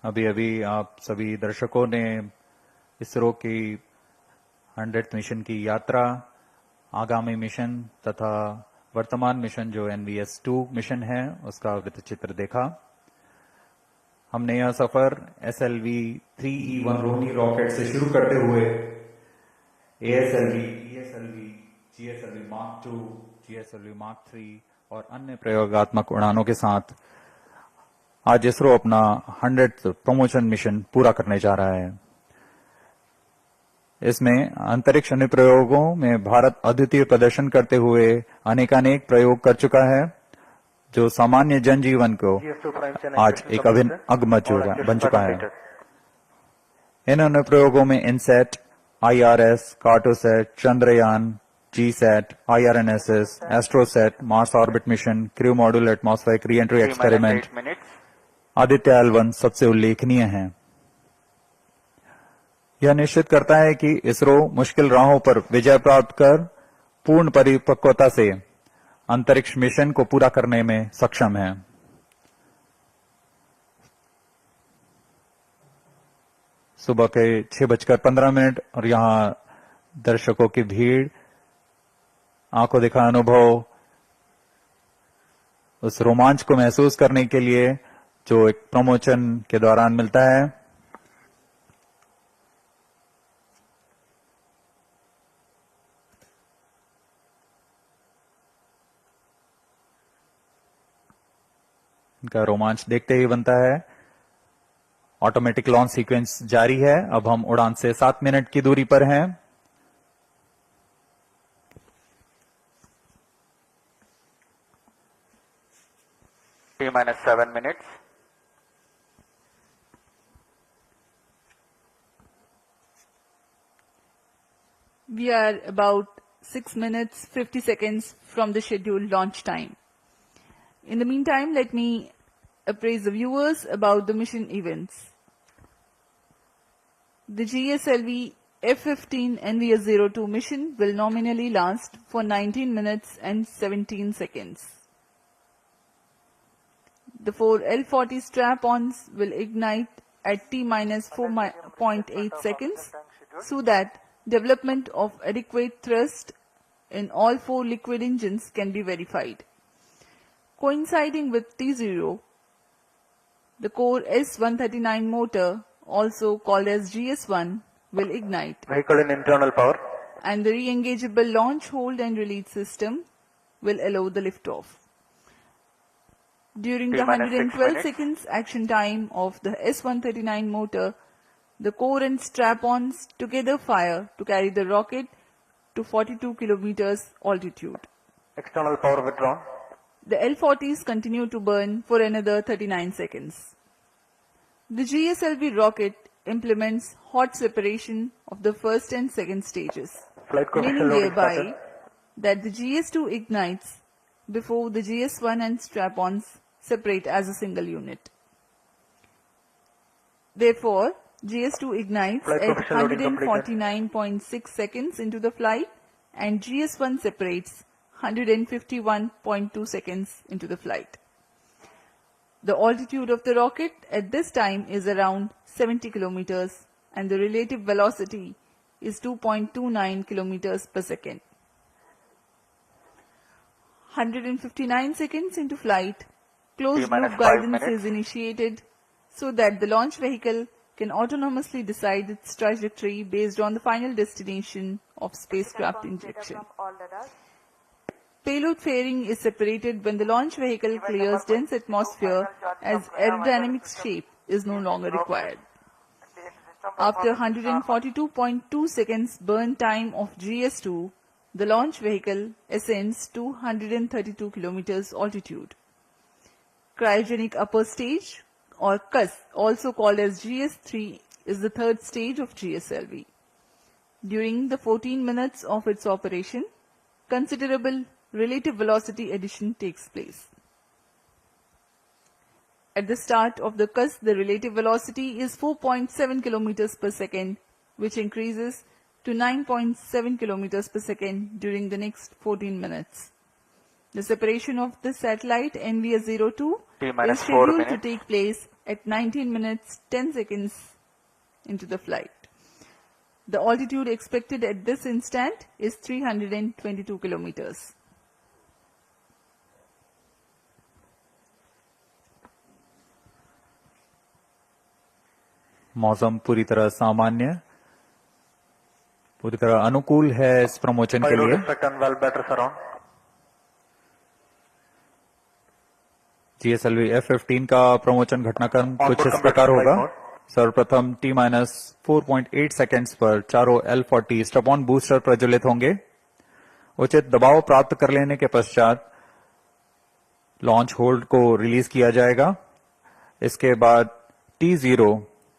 अभी अभी आप सभी दर्शकों ने इसरो की 100th मिशन की यात्रा, आगामी मिशन तथा वर्तमान मिशन जो NVS-2 मिशन है उसका वृत्तचित्र देखा। हमने यह सफर SLV-3E1 रोनी रॉकेट से शुरू करते हुए ASLV, ESLV, GSLV Mark II, GSLV Mark III और अन्य प्रयोगात्मक उड़ानों के साथ आज इसरो अपना 100th प्रमोशन मिशन पूरा करने जा रहा है। इसमें अंतरिक्ष अनुप्रयोगों में भारत अद्वितीय प्रदर्शन करते हुए अनेकानेक प्रयोग कर चुका है, जो सामान्य जनजीवन को आज एक अभिन्न अंग बन चुका है। इन अनुप्रयोगों में INSAT, IRS, Cartosat, Chandrayaan, GSAT, IRNSS, Astrosat, Mars orbit mission, crew module atmospheric reentry experiment, Aditya L1 सबसे उल्लेखनीय है। यह निश्चित करता है कि इसरो मुश्किल राहों पर विजय प्राप्त कर पूर्ण परिपक्वता से अंतरिक्ष मिशन को पूरा करने में सक्षम है। सुबह के 6:15 और यहां दर्शकों की भीड़, आंखों देखा अनुभव, उस रोमांच को महसूस करने के लिए जो एक प्रमोशन के दौरान मिलता है। इनका रोमांच देखते ही बनता है। ऑटोमेटिक लॉन्च सीक्वेंस जारी है। अब हम उड़ान से 7 मिनट की दूरी पर हैं। T-7 minutes. We are about 6 minutes 50 seconds from the scheduled launch time. In the meantime, let me appraise the viewers about the mission events. The GSLV F-15 NVS-02 mission will nominally last for 19 minutes and 17 seconds. The 4 L-40 strap-ons will ignite at T-minus 4.8 seconds so that development of adequate thrust in all 4 liquid engines can be verified. Coinciding with T0, the core S-139 motor, also called as GS-1, will ignite. Vehicle in internal power. And the re-engageable launch, hold and release system will allow the liftoff. During the 112 seconds action time of the S-139 motor, the core and strap-ons together fire to carry the rocket to 42 kilometers altitude. External power withdrawn. The L-40s continue to burn for another 39 seconds. The GSLV rocket implements hot separation of the first and second stages, meaning thereby that the GS2 ignites before the GS1 and strap-ons separate as a single unit. Therefore, GS2 ignites at 149.6 seconds into the flight and GS1 separates 151.2 seconds into the flight. The altitude of the rocket at this time is around 70 kilometers and the relative velocity is 2.29 kilometers per second. 159 seconds into flight, closed loop guidance is initiated so that the launch vehicle can autonomously decide its trajectory based on the final destination of spacecraft injection. Payload fairing is separated when the launch vehicle clears dense atmosphere, as aerodynamic shape is no longer required. After 142.2 seconds burn time of GS2, the launch vehicle ascends to 132 kilometers altitude. Cryogenic upper stage, or CUS, also called as GS3, is the third stage of GSLV. During the 14 minutes of its operation, considerable relative velocity addition takes place. At the start of the CUS, the relative velocity is 4.7 kilometers per second, which increases to 9.7 kilometers per second during the next 14 minutes. The separation of the satellite NVS-02 is scheduled to take place at 19 minutes 10 seconds into the flight. The altitude expected at this instant is 322 kilometers. मौसम पूरी तरह सामान्य, पूरी तरह अनुकूल है इस promotion के लिए। Pilot effect and well better surround. GSLV F-15 का प्रमोशन घटनाक्रम On कुछ board इस computer प्रकार flight होगा। mode. सर्वप्रथम T-4.8 सेकेंड्स पर चारों L-40 स्टेप-ऑन बूस्टर प्रज्वलित होंगे। उचित दबाव प्राप्त कर लेने के पश्चात लॉन्च होल्ड को रिलीज किया जाएगा। इसके बाद T0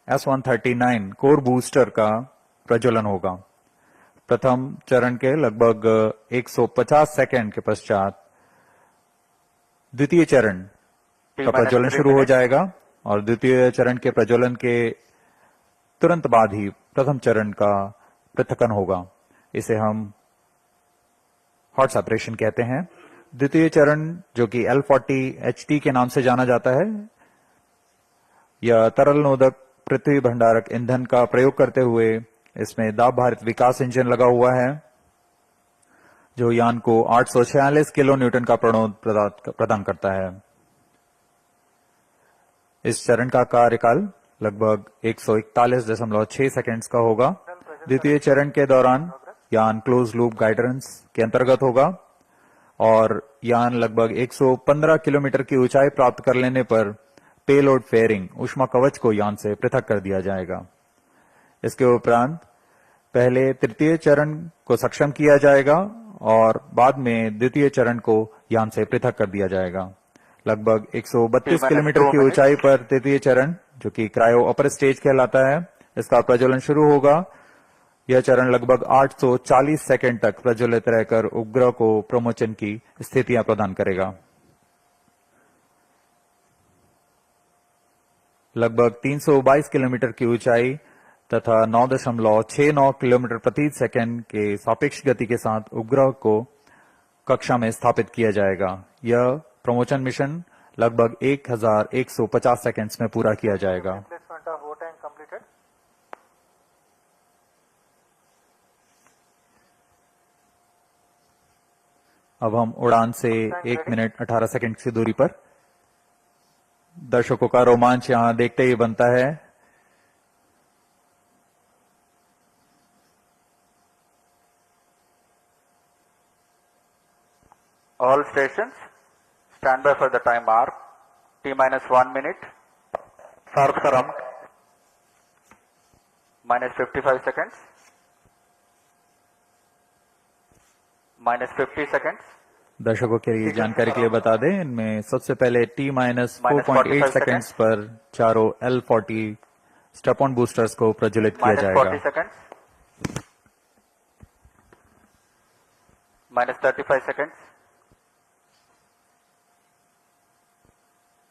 S-139 कोर बूस्टर का प्रज्वलन होगा। प्रथम चरण के लगभग 150 सेकेंड के पश्चात द्वितीय चरण का प्रज्वलन शुरू हो जाएगा और द्वितीय चरण के प्रज्वलन के तुरंत बाद ही प्रथम चरण का पृथक्कन होगा। इसे हम हॉट सेपरेशन कहते हैं। द्वितीय चरण जो कि L-40HT के नाम से जाना जाता है, यह तरल नोदक पृथ्वी भंडारक ईंधन का प्रयोग करते हुए इसमें दाब भारित विकास इंजन लगा हुआ है, जो यान को 846 किलो न्यूटन का प्रणोद प्रदान करता है। इस चरण का कार्यकाल लगभग 141.6 सेकेंड्स का होगा। द्वितीय चरण के दौरान यान क्लोज लूप गाइडेंस के अंतर्गत होगा और यान लगभग 115 किलोमीटर की ऊंचाई प्राप्त कर लेने पर पेलोड फेयरिंग ऊष्मा कवच को यान से पृथक कर दिया जाएगा। इसके उपरांत पहले तृतीय चरण को सक्षम किया जाएगा और बाद में द्वितीय चरण को यान से पृथक कर दिया जाएगा। लगभग 132 किलोमीटर की ऊंचाई पर तृतीय चरण, जो कि क्रायो अपर स्टेज कहलाता है, इसका प्रज्वलन शुरू होगा। यह चरण लगभग 840 सेकेंड तक प्रज्वलित रहकर उपग्रह को प्रमोशन की स्थितियां प्रदान करेगा। लगभग 322 किलोमीटर की ऊंचाई तथा 9.69 किलोमीटर प्रति सेकंड के सापेक्ष गति के साथ उपग्रह को कक्षा में स्थापित किया जाएगा। यह प्रमोशन मिशन लगभग 1150 सेकंड्स में पूरा किया जाएगा। Replacement of O tank completed. अब हम उड़ान से 1 मिनट 18 सेकंड की दूरी पर। दर्शकों का रोमांच यहां देखते ही बनता है। All stations, stand by for the time mark. T-minus 1 minute. Sharp surround. Minus 55 seconds. Minus 50 seconds. दर्शकों के लिए जानकारी के लिए बता दें, इनमें सबसे पहले T-4.8 सेकंड्स पर चारों L-40 स्टेप ऑन बूस्टर्स को प्रज्वलित किया Minus जाएगा। 40 seconds. Minus 35 seconds.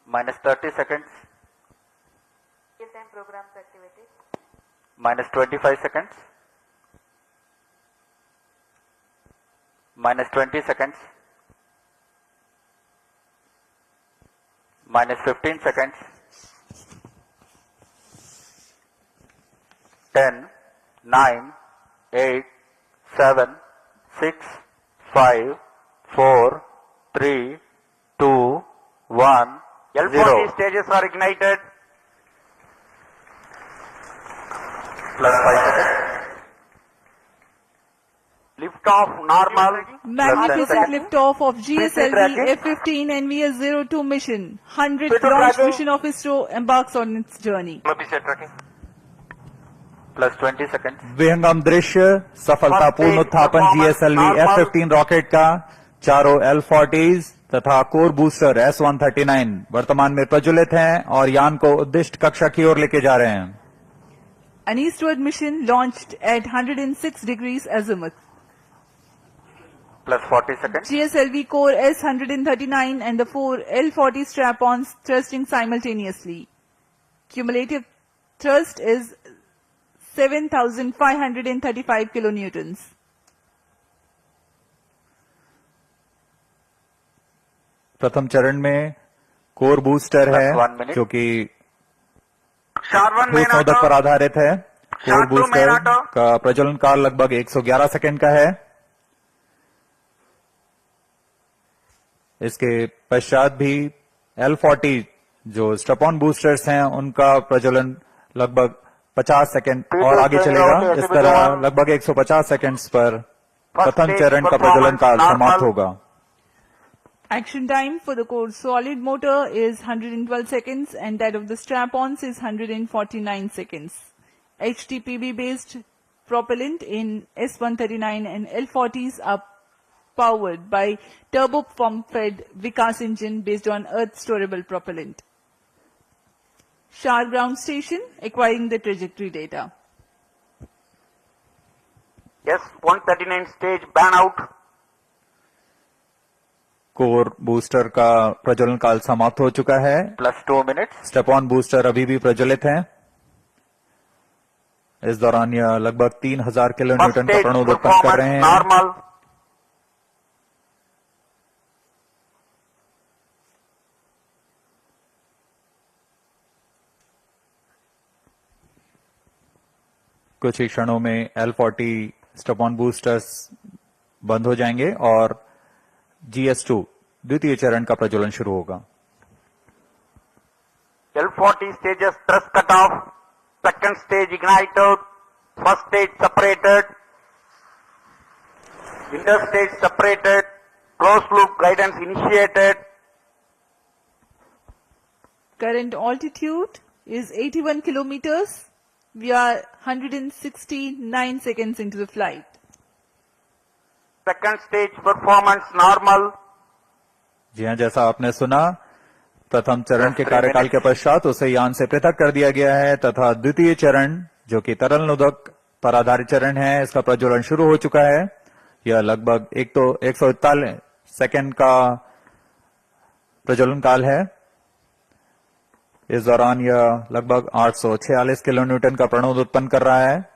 Minus 30 seconds. Real-time programs activated. Minus 25 seconds. Minus 20 seconds. Minus 15 seconds. 10, 9, 8, 7, 6, 5, 4, 3, 2, 1, L-40 0. stages are ignited. Plus 5 seconds. Lift off normal. Magnificent seconds. liftoff of GSLV tracking. F-15 NVS-02 mission. 100th Speed of launch tracking. mission of ISRO embarks on its journey. Set tracking. Plus 20 seconds. विहंगम दृश्य, सफलतापूर्ण उत्थापन GSLV F-15 rocket का। चारों L-40s तथा core booster S-139 वर्तमान में प्रज्वलित हैं और यान को उद्दिष्ट कक्षा की ओर लेके जा रहे हैं। An eastward mission launched at 106 degrees azimuth. Plus 40 seconds. GSLV core S-139 and the 4 L-40 strap-ons thrusting simultaneously. Cumulative thrust is 7,535 kilonewtons. प्रथम चरण में कोर बूस्टर Plus है 1 minute. जो कि Sharvan ठोस main नोदक auto. पर आधारित है। Core Sharp to booster main auto. का प्रज्वलन काल लगभग 111 सेकंड का है। इसके पश्चात भी L40 जो स्टेप ऑन बूस्टर्स हैं उनका प्रज्वलन लगभग 50 सेकंड और आगे चलेगा। इस तरह लगभग 150 सेकंड्स पर प्रथम चरण का प्रज्वलन काल समाप्त होगा। Action time for the core solid motor is 112 seconds and that of the strap-ons is 149 seconds. HTPB based propellant in S139 and L40s are powered by turbo pump fed Vikas engine based on earth storable propellant. Shar ground station acquiring the trajectory data. S139 stage ban out. Core booster का प्रज्वलन काल समाप्त हो चुका है। Plus 2 minutes. Step on booster अभी भी प्रज्वलित है। इस दौरान यह लगभग 3000 किलो First न्यूटन का stage प्रणोद उत्पन्न कर रहे performance हैं। normal. कुछ ही क्षणों में L40 स्टेप ऑन बूस्टर्स बंद हो जाएंगे और GS2 द्वितीय चरण का प्रज्वलन शुरू होगा। L40 stages thrust cutoff. Second stage ignited. First stage separated. Interstage separated. Closed loop guidance initiated. Current altitude is 81 kilometers. We are 169 seconds into the flight. Second stage performance normal. जी हाँ, जैसा आपने सुना, प्रथम चरण के कार्यकाल के पश्चात उसे यान से पृथक कर दिया गया है तथा द्वितीय चरण जो कि तरल नोदक पर आधारित चरण है, इसका प्रज्वलन शुरू हो चुका है। यह लगभग 141 सेकंड का प्रज्वलन काल है। इस दौरान यह लगभग 846 किलो न्यूटन का प्रणोद उत्पन्न कर रहा है।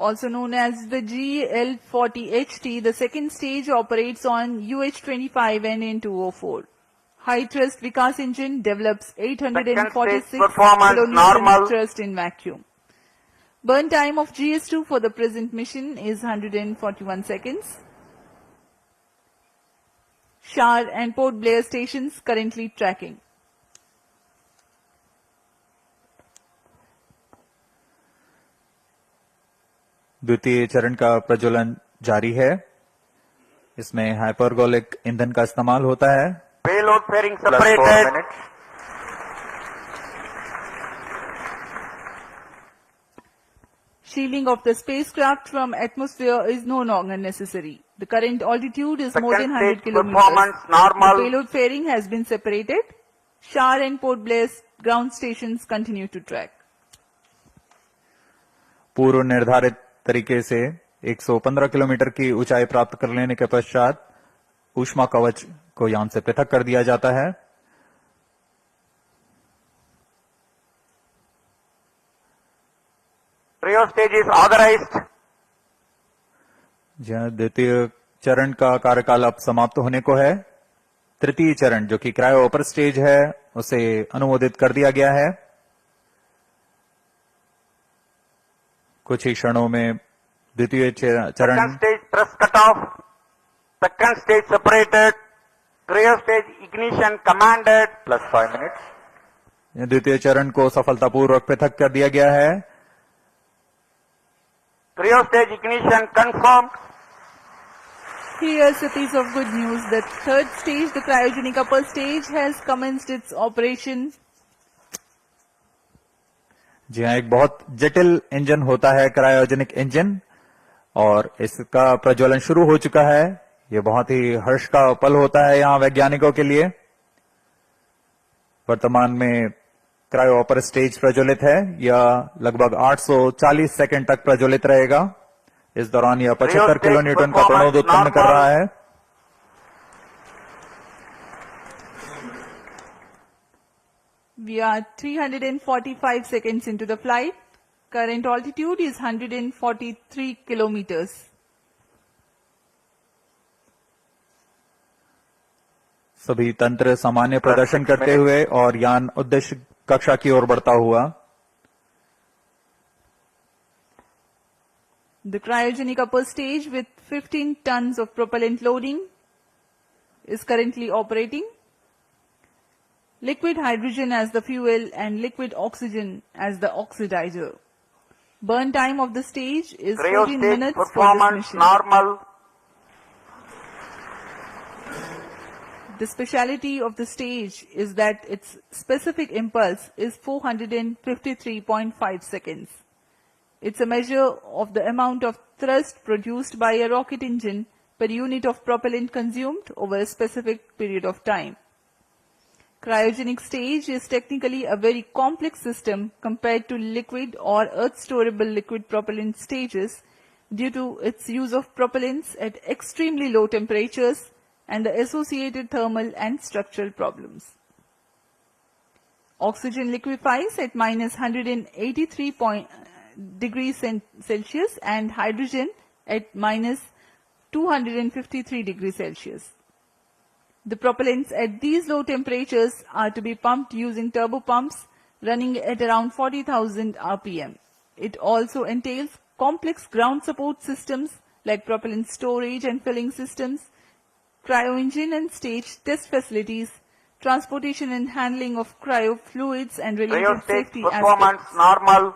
Also known as the GL40HT, the second stage operates on UH-25 and N204. High thrust Vikas engine develops 846 performance kilonewton normal. thrust in vacuum. Burn time of GS2 for the present mission is 141 seconds. Shar and Port Blair stations currently tracking. द्वितीय चरण का प्रज्वलन जारी है। इसमें hypergolic ईंधन का इस्तेमाल होता है। Payload fairing Plus 4 separated. minutes. Shielding of the spacecraft from atmosphere is no longer necessary. The current altitude is more than Second 100 stage kilometers. performance The normal. payload fairing has been separated. Shar and Port Blair ground stations continue to track. पूर्व निर्धारित तरीके से 115 kilometre की ऊंचाई प्राप्त कर लेने के पश्चात ऊष्मा कवच को यान से पृथक कर दिया जाता है। Trio stage is authorized. जहाँ द्वितीय चरण का कार्यकाल अब समाप्त होने को है। तृतीय चरण जो कि क्रायो अपर स्टेज है, उसे अनुमोदित कर दिया गया है। कुछ ही क्षणों में द्वितीय चरण Second stage thrust cutoff. Second stage separated. Trio stage ignition commanded. Plus 5 minutes. द्वितीय चरण को सफलतापूर्वक पृथक कर दिया गया है। Trio stage ignition confirmed. Here's a piece of good news. The third stage, the cryogenic upper stage, has commenced its operation. जी हाँ, एक बहुत जटिल इंजन होता है क्रायोजेनिक इंजन और इसका प्रज्वलन शुरू हो चुका है। ये बहुत ही हर्ष का पल होता है यहाँ वैज्ञानिकों के लिए। वर्तमान में क्रायो अपर स्टेज प्रज्वलित है। यह लगभग 840 सेकंड तक प्रज्वलित रहेगा। इस दौरान यह 75 किलो न्यूटन का प्रणोद उत्पन्न कर रहा है। We are 345 seconds into the flight. Current altitude is 143 kilometers. सभी तंत्र सामान्य प्रदर्शन करते हुए और यान उद्देश्य कक्षा की ओर बढ़ता हुआ। The cryogenic upper stage with 15 tons of propellant loading is currently operating. Liquid hydrogen as the fuel and liquid oxygen as the oxidizer. Burn time of the stage is Cryo 14 stage minutes for this performance mission. normal. The speciality of the stage is that its specific impulse is 453.5 seconds. It's a measure of the amount of thrust produced by a rocket engine per unit of propellant consumed over a specific period of time. Cryogenic stage is technically a very complex system compared to liquid or earth-storable liquid propellant stages due to its use of propellants at extremely low temperatures and the associated thermal and structural problems. Oxygen liquefies at minus 183 degrees Celsius and hydrogen at minus 253 degrees Celsius. The propellants at these low temperatures are to be pumped using turbopumps running at around 40,000 RPM. It also entails complex ground support systems like propellant storage and filling systems, cryo-engine and stage test facilities, transportation and handling of cryo fluids and Cryo related stage safety performance aspects. normal.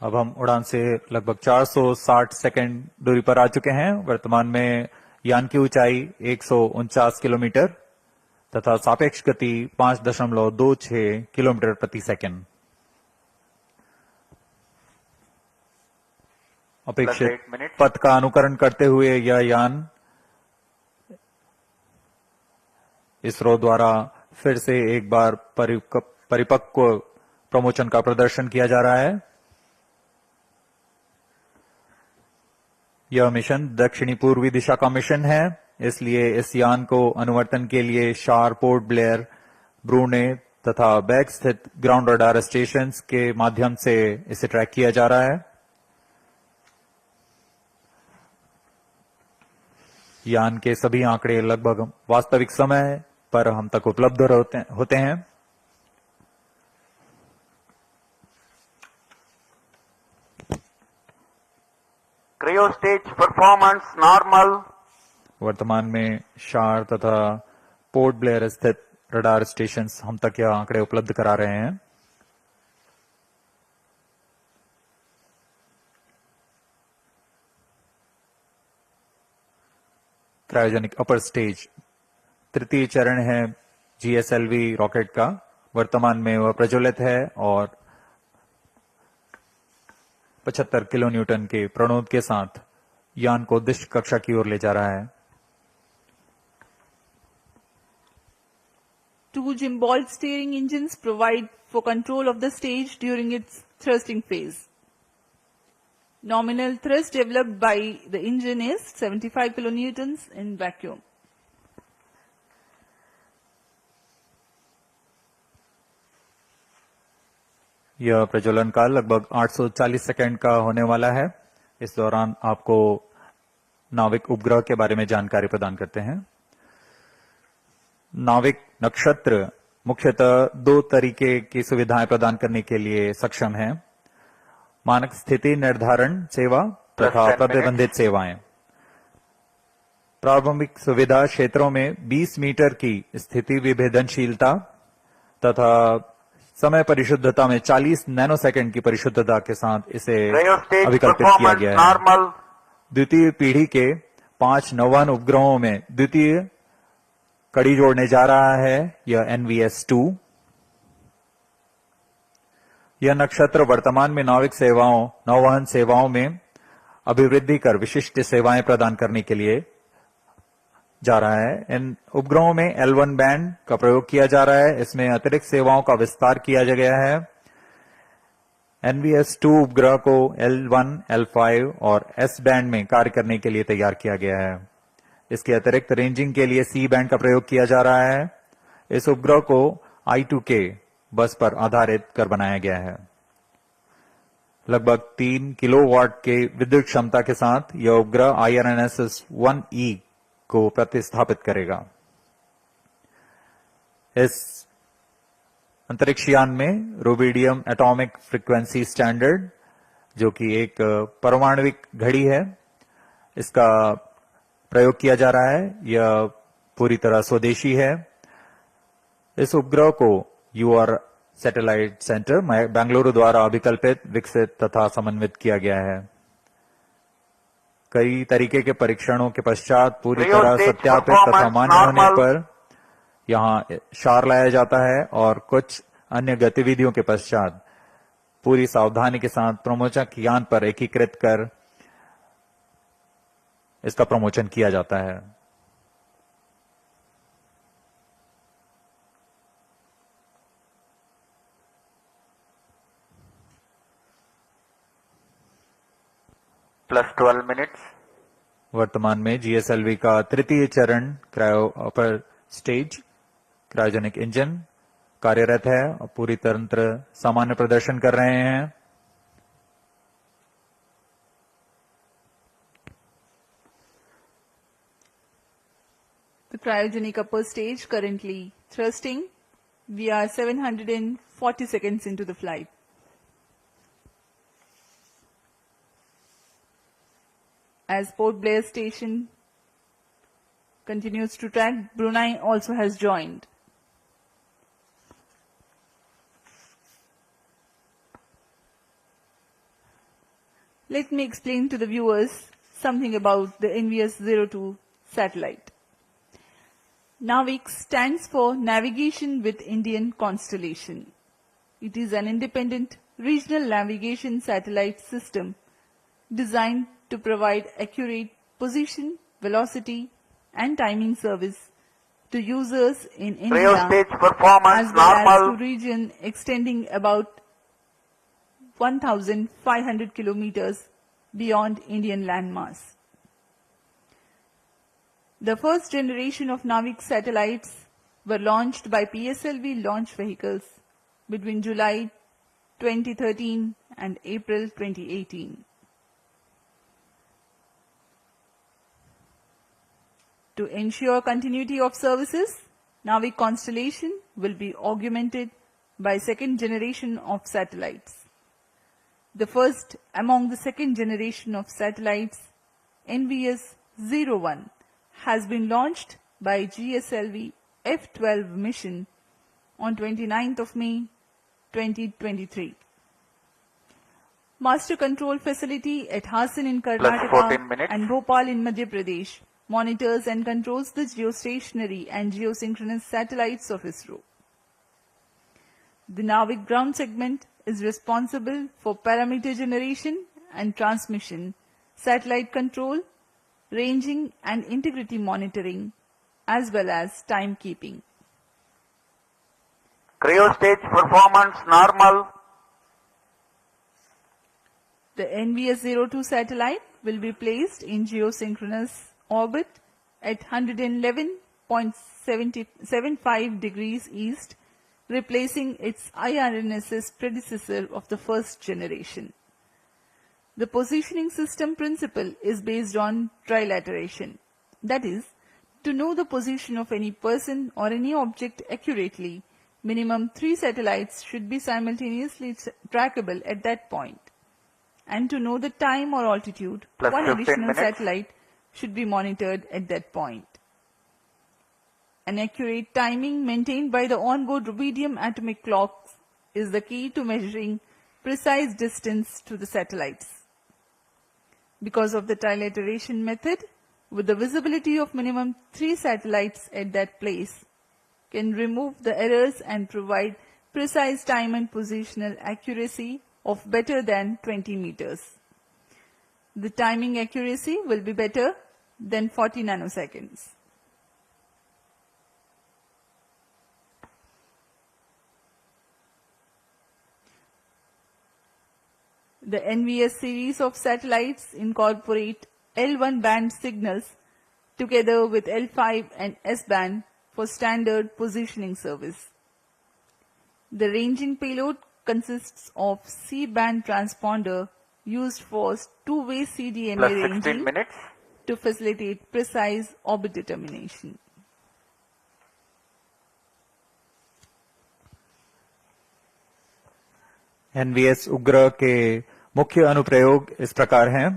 अब हम उड़ान से लगभग 460 second दूरी पर आ चुके हैं। वर्तमान में यान की ऊंचाई 149 किलोमीटर तथा सापेक्ष गति 5.26 किलोमीटर प्रति सेकंड। अपेक्षित 8 minutes. पथ का अनुकरण करते हुए यह यान इसरो द्वारा फिर से एक बार परिपक्व प्रमोशन का प्रदर्शन किया जा रहा है। यह मिशन दक्षिणी पूर्वी दिशा का मिशन है, इसलिए इस यान को अनुवर्तन के लिए शार, पोर्ट ब्लेयर, ब्रूने तथा बैग स्थित ग्राउंड रडार स्टेशन के माध्यम से इसे ट्रैक किया जा रहा है। यान के सभी आंकड़े लगभग वास्तविक समय पर हम तक उपलब्ध होते हैं। Cryo stage performance normal. वर्तमान में शार तथा पोर्ट ब्लेयर स्थित रडार स्टेशन हम तक यह आंकड़े उपलब्ध करा रहे हैं। क्रायोजेनिक अपर स्टेज तृतीय चरण है GSLV रॉकेट का। वर्तमान में वह प्रज्वलित है और 75 किलो न्यूटन के प्रणोद के साथ यान को उद्दिष्ट कक्षा की ओर ले जा रहा है। Two Gimbald steering engines provide for control of the stage during its thrusting phase. Nominal thrust developed by the engine is 75 kilonewtons in vacuum. यह प्रज्वलन काल लगभग 840 सेकंड का होने वाला है। इस दौरान आपको नाविक उपग्रह के बारे में जानकारी प्रदान करते हैं। नाविक नक्षत्र मुख्यतः दो तरीके की सुविधाएं प्रदान करने के लिए सक्षम है: मानक स्थिति निर्धारण सेवा तथा प्रतिबंधित सेवाएं। प्रारंभिक सुविधा क्षेत्रों में 20 मीटर की स्थिति विभेदनशीलता तथा समय परिशुद्धता में 40 नैनोसेकंड की परिशुद्धता के साथ इसे Cryo stage अभिकल्पित किया performance गया है। normal. द्वितीय पीढ़ी के 5 नौवहन उपग्रहों में द्वितीय कड़ी जोड़ने जा रहा है यह NVS-2। यह नक्षत्र वर्तमान में नाविक सेवाओं, नौवहन सेवाओं में अभिवृद्धि कर विशिष्ट सेवाएं प्रदान करने के लिए जा रहा है। इन उपग्रहों में L1 बैंड का प्रयोग किया जा रहा है। इसमें अतिरिक्त सेवाओं का विस्तार किया गया है। NVS-2 उपग्रह को L1, L5 और S बैंड में कार्य करने के लिए तैयार किया गया है। इसके अतिरिक्त रेंजिंग के लिए C बैंड का प्रयोग किया जा रहा है। इस उपग्रह को I2K बस पर आधारित कर बनाया गया है। लगभग 3 किलोवाट के विद्युत क्षमता के साथ यह उपग्रह IRNSS-1E को प्रतिस्थापित करेगा। इस अंतरिक्ष यान में रुबिडियम एटॉमिक फ्रीक्वेंसी स्टैंडर्ड, जो कि एक परमाणविक घड़ी है, इसका प्रयोग किया जा रहा है। यह पूरी तरह स्वदेशी है। इस उपग्रह को यूआर सैटेलाइट सेंटर बेंगलुरु द्वारा अभिकल्पित, विकसित तथा समन्वित किया गया है। कई तरीके के परीक्षणों के पश्चात पूरी तरह सत्यापित तथा मान्य होने पर यहां शार लाया जाता है और कुछ अन्य गतिविधियों के पश्चात पूरी सावधानी के साथ प्रमोचक यान पर एकीकृत कर इसका प्रमोचन किया जाता है। +12 minutes. वर्तमान में GSLV का तृतीय चरण cryo upper stage cryogenic engine कार्यरत है और पूरी तंत्र सामान्य प्रदर्शन कर रहे हैं। The cryogenic upper stage currently thrusting. We are 740 seconds into the flight. As Port Blair station continues to track, Brunei also has joined. Let me explain to the viewers something about the NVS-02 satellite. NAVIC stands for Navigation with Indian Constellation. It is an independent regional navigation satellite system designed to provide accurate position, velocity, and timing service to users in India Cryostage performance as well as normal. to region extending about 1,500 kilometers beyond Indian landmass. The first generation of NAVIC satellites were launched by PSLV launch vehicles between July 2013 and April 2018. To ensure continuity of services, NAVIC constellation will be augmented by second generation of satellites. The first among the second generation of satellites, NVS-01, has been launched by GSLV F-12 mission on 29th of May 2023. Master control facility at Hassan in 14 Karnataka minutes. and Bhopal in Madhya Pradesh monitors and controls the geostationary and geosynchronous satellites of ISRO. The NAVIC ground segment is responsible for parameter generation and transmission, satellite control, ranging and integrity monitoring, as well as timekeeping. Cryostage performance normal. The NVS-02 satellite will be placed in geosynchronous orbit at 111.75 degrees east, replacing its IRNSS predecessor of the first generation. The positioning system principle is based on trilateration. That is, to know the position of any person or any object accurately, minimum 3 satellites should be simultaneously trackable at that point. And to know the time or altitude, Plus one 15 additional minutes. satellite should be monitored at that point. An accurate timing maintained by the onboard rubidium atomic clocks is the key to measuring precise distance to the satellites. Because of the trilateration method, with the visibility of minimum 3 satellites at that place, can remove the errors and provide precise time and positional accuracy of better than 20 meters. The timing accuracy will be better than 40 nanoseconds. The NVS series of satellites incorporate L1 band signals together with L5 and S band for standard positioning service. The ranging payload consists of C-band transponder used for two-way CDMA Plus 16 ranging minutes. to facilitate precise orbit determination. NVS उग्र के मुख्य अनुप्रयोग इस प्रकार हैं।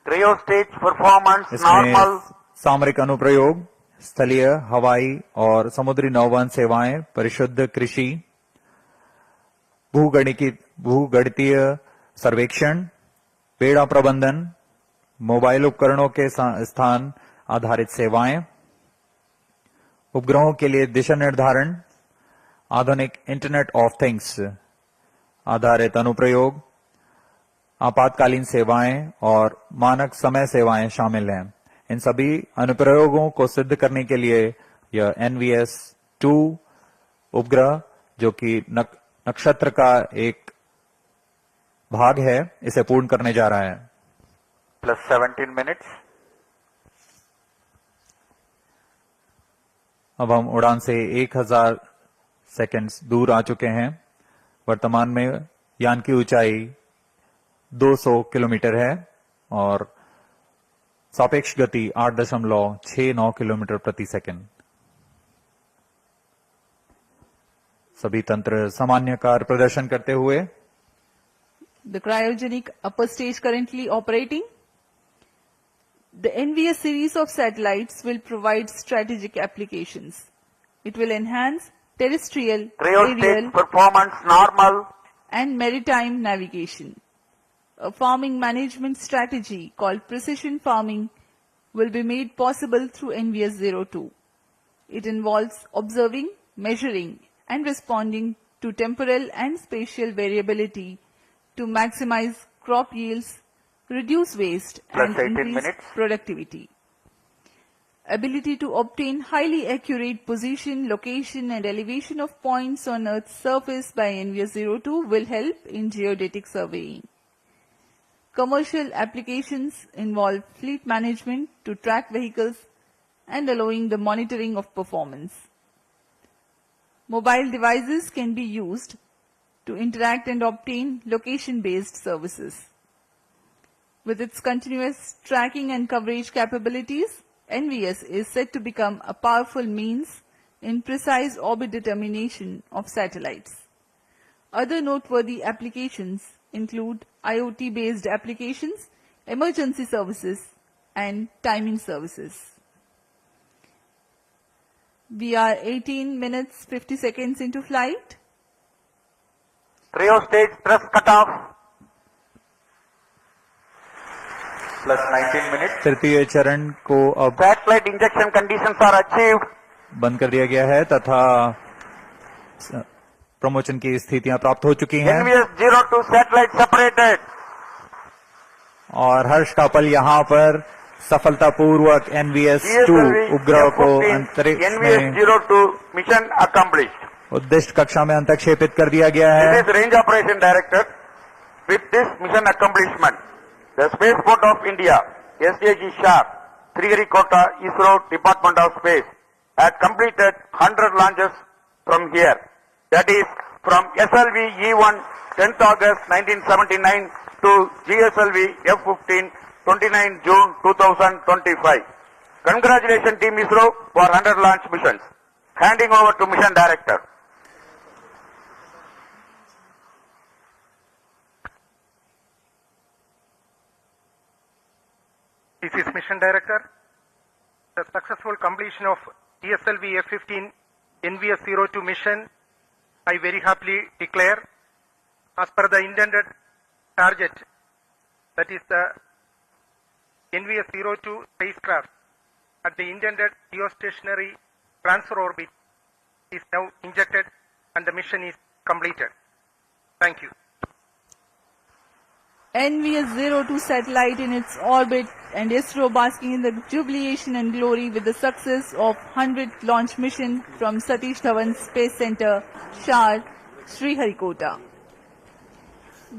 Cryostage performance इसमें normal. सामरिक अनुप्रयोग, स्थलीय, हवाई और समुद्री नौवहन सेवाएं, परिशुद्ध कृषि, भूगणितीय सर्वेक्षण, बेड़ा प्रबंधन, मोबाइल उपकरणों के स्थान आधारित सेवाएं, उपग्रहों के लिए दिशा निर्धारण, आधुनिक इंटरनेट ऑफ थिंग्स आधारित अनुप्रयोग, आपातकालीन सेवाएं और मानक समय सेवाएं शामिल हैं। इन सभी अनुप्रयोगों को सिद्ध करने के लिए यह NVS-2 उपग्रह, जो कि नक्षत्र का एक भाग है, इसे पूर्ण करने जा रहा है। Plus 17 minutes. अब हम उड़ान से 1000 सेकंड्स दूर आ चुके हैं। वर्तमान में यान की ऊंचाई 200 किलोमीटर है और सापेक्ष गति 8.69 किलोमीटर प्रति सेकंड। सभी तंत्र सामान्य कार्य प्रदर्शन करते हुए The cryogenic upper stage currently operating. The NVS series of satellites will provide strategic applications. It will enhance terrestrial, Cryostage aerial, performance normal. and maritime navigation. A farming management strategy called precision farming will be made possible through NVS-02. It involves observing, measuring, and responding to temporal and spatial variability to maximize crop yields, reduce waste, Plus and 18 increase minutes. productivity. Ability to obtain highly accurate position, location, and elevation of points on Earth's surface by NVS-02 will help in geodetic surveying. Commercial applications involve fleet management to track vehicles and allowing the monitoring of performance. Mobile devices can be used to interact and obtain location-based services. With its continuous tracking and coverage capabilities, NVS is set to become a powerful means in precise orbit determination of satellites. Other noteworthy applications include IoT-based applications, emergency services, and timing services. We are 18 minutes 50 seconds into flight. Cryostage thrust cutoff. Plus 19 minutes. तृतीय चरण को अब Satellite injection conditions are achieved. बंद कर दिया गया है तथा प्रमोशन की स्थितियां प्राप्त हो चुकी हैं NVS-02 satellite separated. और हर्ष का पल यहाँ पर सफलतापूर्वक NVS-2 उपग्रह को अंतरिक्ष में NVS-02 mission accomplished. उद्दिष्ट कक्षा में अंतक्षेपित कर दिया गया This है। is Range Operation Director. With this mission accomplishment, the Spaceport of India, SAG Sharp, Sriharikota, ISRO, Department of Space, had completed 100 launches from here. That is, from SLV E1, 10th August 1979 to GSLV F-15, 29 June 2025. Congratulations, Team ISRO, for 100 launch missions. Handing over to Mission Director. This is Mission Director. The successful completion of GSLV F-15 NVS-02 mission, I very happily declare, as per the intended target, that is the NVS-02 spacecraft at the intended geostationary transfer orbit is now injected and the mission is completed. Thank you. NVS-02 satellite in its orbit and ISRO basking in the jubilation and glory with the success of 100th launch mission from Satish Dhawan Space Center, Shar, Sriharikota.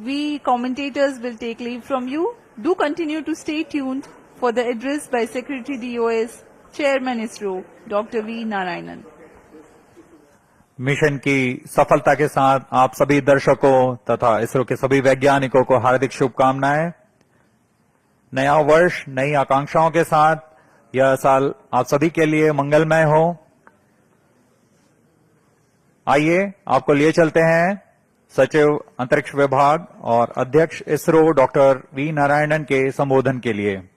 We commentators will take leave from you. Do continue to stay tuned for the address by Secretary DOS, Chairman ISRO, Dr. V. Narayanan. Mission की सफलता के साथ आप सभी दर्शकों तथा इसरो के सभी वैज्ञानिकों को हार्दिक शुभकामनाएं। नया वर्ष नई आकांक्षाओं के साथ यह साल आप सभी के लिए मंगलमय हो। आइए आपको लिए चलते हैं सचिव अंतरिक्ष विभाग और अध्यक्ष इसरो डॉक्टर वी नारायणन के संबोधन के लिए।